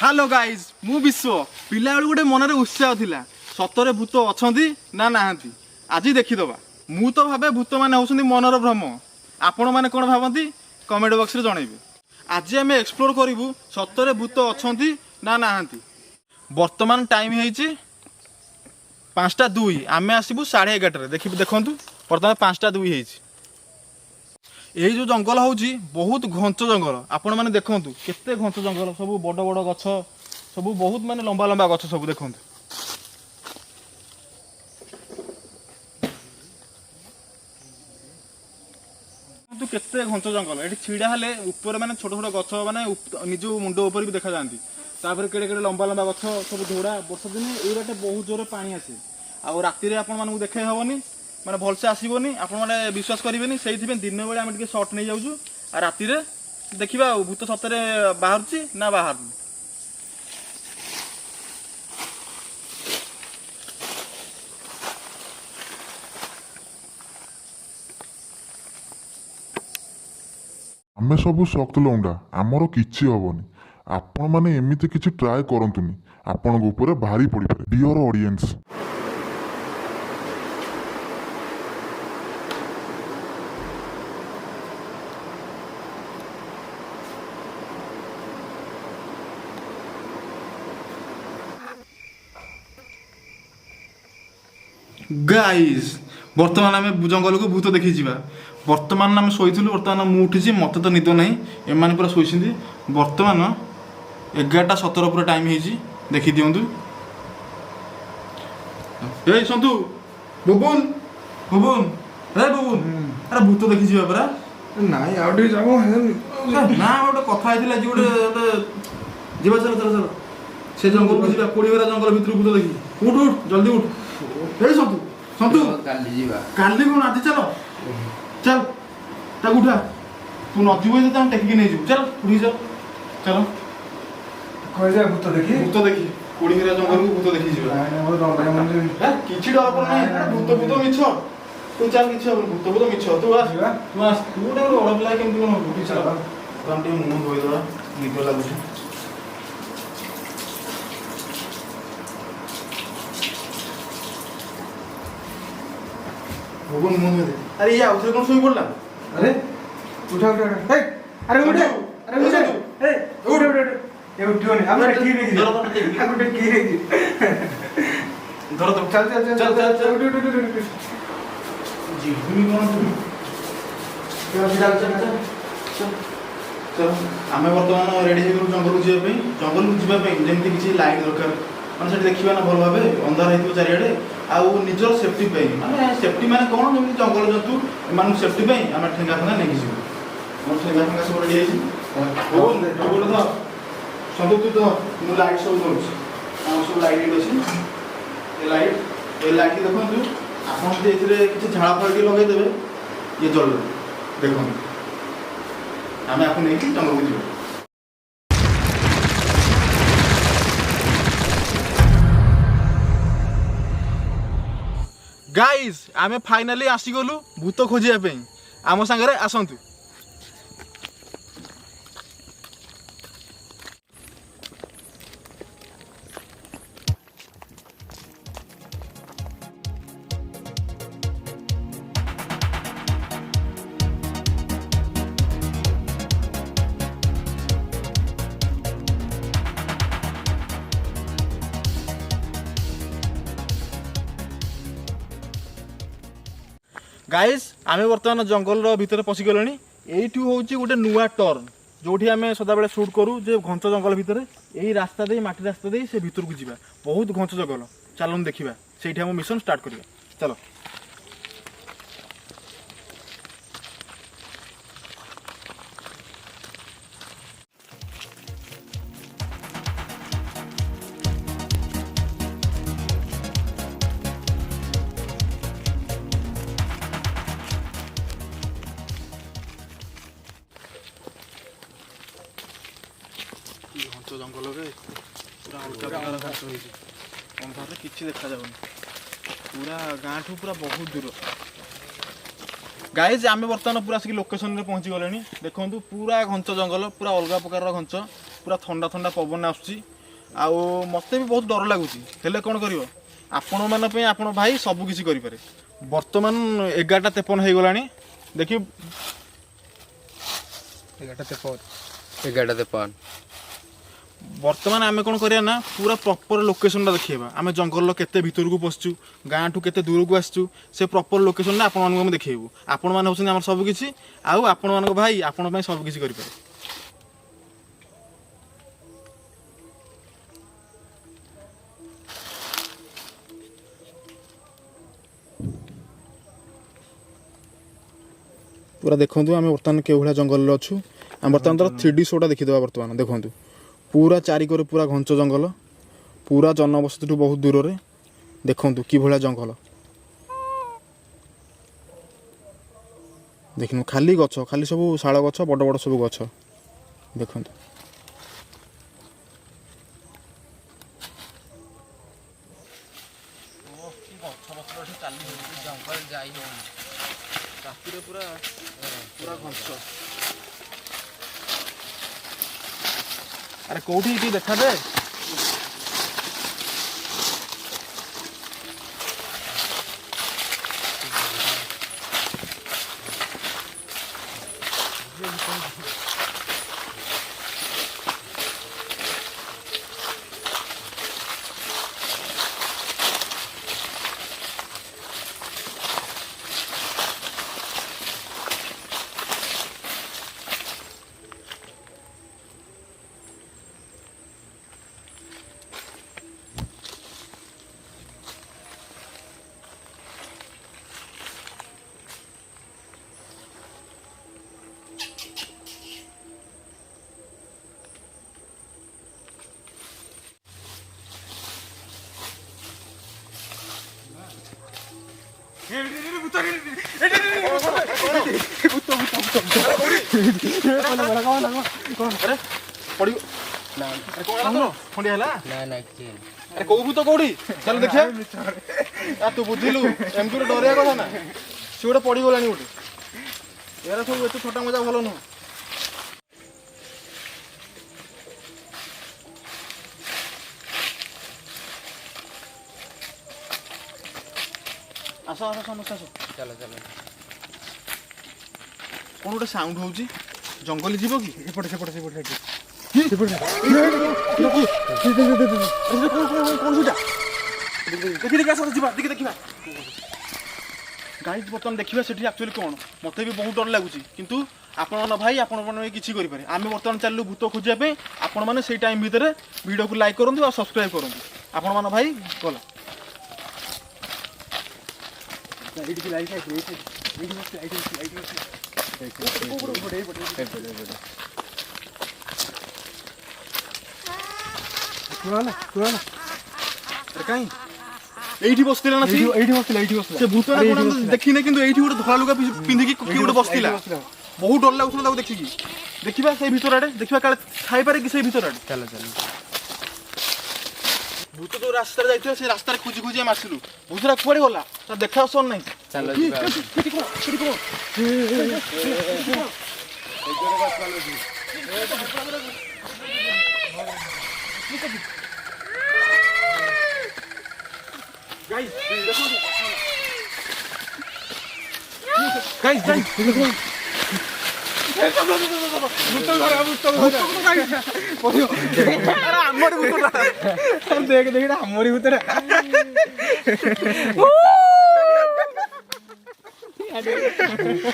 Hello guys मु विश्व पिला बेलू गोटे मनरे उत्साह थिला सतरे भूत अछंती ना नाहांती आज देखीदबा मु तो भाबे भूत माने होउछंती मनर भ्रम आपण माने कोन भाबंती कमेंट बॉक्स रे जणाइबे। आज आम एक्सप्लोर करिवु सतरे भूत अछंती ना नाहांती। वर्तमान टाइम हेइची 5:02 आमे आसीबु 11:30 देखि देखंतु वर्तमान 5:02 हेइची। यही जो जंगल होउची बहुत घंच जंगल आपण माने देखंतु केते घंच जंगल सब बड़ बड़ गछ सब बहुत माने लंबा लंबा गछ सब देखंतु। तो केते घंच जंगल एठी छिड़ा हले ऊपर माने छोट छोट गछ माने निज मुंड ऊपर भी देखा जांती तापर केड़े केड़े लंबा लंबा गछ सब धोड़ा वर्षा दिन एई बाटे बहुत जोरे पानी आसे आ राति रे आपण मानू देखाई हबनी माने भलसे आसीबनी आपण माने विश्वास करिवेनी सेहिथि दिन बेले आमे टिके शॉट नै जाउछु आ राति रे देखिबा भूत सतरे बाहरची ना बाहर। आमे सबु शक्त लौंडा आमर किछि हबनी आपण माने एमिति किछि ट्राई करंतुनी आपण ऊपर भारी पड़ी पारे डियर ऑडियंस। गाइस वर्तमान आम जंगल को भूत देखी जावा वर्तमान आम शोलु वर्तमान मु उठी मत तो निद ना एम पूरा शोची वर्तमान 11:17 पूरा टाइम हो देखी दिंतु ए सन्तु बुबुन बुबुन ए बुबुन अरे भूत देखी जावा परा नाई आउटे जाबो ना गोटे कथा होइतिला जे गोटे जीवा चलो चलो चलो से जंगल को जीवा कोड़ीवेरा जंगल भितर भूत देखी उठ उठ जल्दी उठ ए सन्तु सन्तु काली जीवा काली कोन आज चलो चल ताक उठा तू न जीव तो हम टेकी नहीं जीव चल उठी चल चलो कोई जा भूत देखी कोड़ीवेरा जंगल को भूत देखी जीवा नाई वो डर मन ए किछि डर पर नहीं भूत मिछ तू चल किछि भूत मिछ तू आस तू आस तू डर बड़ पिला केमति कोन उठी चल तम टे मुंह धोई दवा निको लागुछि भगवान मुंह में दे अरे ये आउथरे कोन सोई पड़ला अरे उठा उठा उठा ए अरे उठे अरे उठे ए उठ उठ उठ ये उठियो नहीं हमरे की नहीं की हम उठे की नहीं की धर तो चल चल चल चल चल उठ उठ उठ जी तुम कोन चल चल चल चल आमे वर्तमान रेडी हे जंगल जीवा पे जेमति किछि लाइट दरकार माने सेठी देखिबा ना भल भाबे अंधार हेतु चारियाडे आउ निजर सेफ्टी पे माने सेफ्टी माने कोन जेमति जंगल जंतु मानु सेफ्टी पे आमे ठेंगा फंगा नेकी जिवो मोर ठेंगा फंगा सब रेडी हेछि बोल तो सब तू तो मु लाइट सब दउछ आ सब लाइट अछि ए लाइट देखंतु आपन जे एथिरे किछि झाळा फळटी लगाई देबे ये जल देखंतु आमे आपन नेकी जंगल को जिवो। गाइज आमे फाइनली आसीगलु भूत खोजिया पे आम सांगरे आसंतु। गाइज आमे वर्तमान जंगल भितर पशि गले यू हूँ गोटे नुआ टर्न जो आम सदा बेले सुट करूँ जे घंच जंगल भितर यही रास्ता दे माटी रास्ता दे से भितर को जीवा बहुत घंच जंगल चलन देखा से आम मिशन स्टार्ट करिया चलो। जंगल पूरा अलग प्रकार घास होती अंधारे किसी देखा जाऊनी पूरा गाँ ठू पूरा बहुत दूर गाइज आम बर्तमान पूरा आसिक लोकेशन में पहुँची गले देखूँ पूरा घंच जंगल पूरा अलग प्रकार घंच पूरा ठंडा ठंडा पवन आसूँ मत भी बहुत डर लगुच कौन कर आपण मान आपण भाई सबकिछि करें बर्तमान 11:53 हो गला देखिए 11:53 बर्तमान आम कौन करिया ना पूरा प्रॉपर लोकेशन देखिए आम जंगल केते भीतर को पशु गाँ ठू केते दूर को आसचु से प्रॉपर लोकेशन ने आपण मानक देखिए आपण मैंने होउछन हमर सब किछि आउ आपण मानक भाई आपण पई सब किछि करि पारे पूरा देखु आम बर्तमान के भाया जंगल अच्छु आम बर्तमान तर 3D शोटा देखीदे बर्तमान देखु पूरा चारिकर पूरा घंच जंगल पूरा जनबसती बहुत दूर रे देखु कि भाया जंगल देखनु खाली गछ खाली सब शाल गछ बड़ बड़ सब गछ देखु पूरा पूरा घंच अरे कौटी देखा दे अरे कौ भूत कौड़ी चल देखिए तू बुझिलु एमती डरिया कथा ना सी गोटे पड़गला गोटे यार सब एत छोटा मजा भल नुह आस आस समस्त आस चलो चलो कौन गोटे साउंड होउची जंगली जीव कि सेपटे सेपटे सेपटे गाइज बर्तमान देखा से एक्चुअली कौन मत भी बहुत डर लगुच किंतु आपण भाई आपण किसी करें आम बर्तमान चलू भूत खोजापी आपण मैंने से टाइम भितर वीडियो को लाइक करूँ और सब्सक्राइब करूँ आपण मान भाई गला कहीं एठी बसतिला ना से भूत ना कोन देखिने किंतु एठी गोटे धला लुगा पिंधिकी कि गोटे बसतिला बहुत डर लागुथला ताको देखिकी देखिबा से भीतर आडे देखिबा काले खाई पारे कि से भीतर आडे चलो चलो भूत तो रास्ता जाइथिला से रास्ता रे खोजी खोजी हम आसिलु भूतरा कुआडे गला त देखा सन नहीं चलो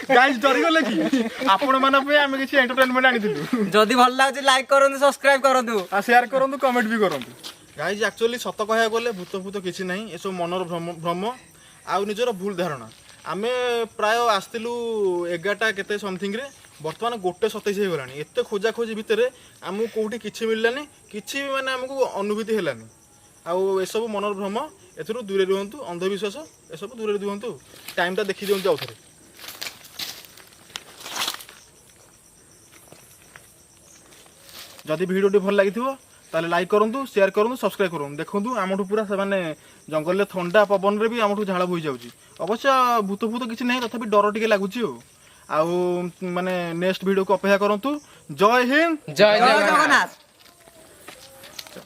गाइस डरी गले कि आपण माने पे आमे किछि एंटरटेनमेंट आनिथिलु जदी भल लागै लाइक करंतु सब्सक्राइब करंतु आ शेयर करंतु कमेंट भी करंतु गाइज एक्चुअली सत कहया गले भूत भूत किछि नहीं ए सब मनर भ्रम आ निजर भूल धारणा आमे प्राय आस्तिलु 11टा केते समथिंग रे बर्तमान 1:27 हो गलानी एते खोजा खोजी भितर आमु कोठी किछि मिललानी किछि माने हमकु अनुभूति हेलानी आ ए सब मनर भ्रम एथुरु दूरे रहंतु अंधविश्वास ए सब दूरे रहंतु टाइम ता देखि दियंतु आउथरे जदि वीडियो भल लागिथिबो ताले लाइक करंतु शेयर करंतु सब्सक्राइब करंतु देखंतु आमठु पूरा से माने जंगल ठंडा पवन रे भी आमठु झाड़ बोई जाउची अवश्य भूत भूत किछि नै तथापि डर टिके लागुची आउ माने नेक्स्ट वीडियो को अपेक्षा करंतु जय हिंद जय जगन्नाथ।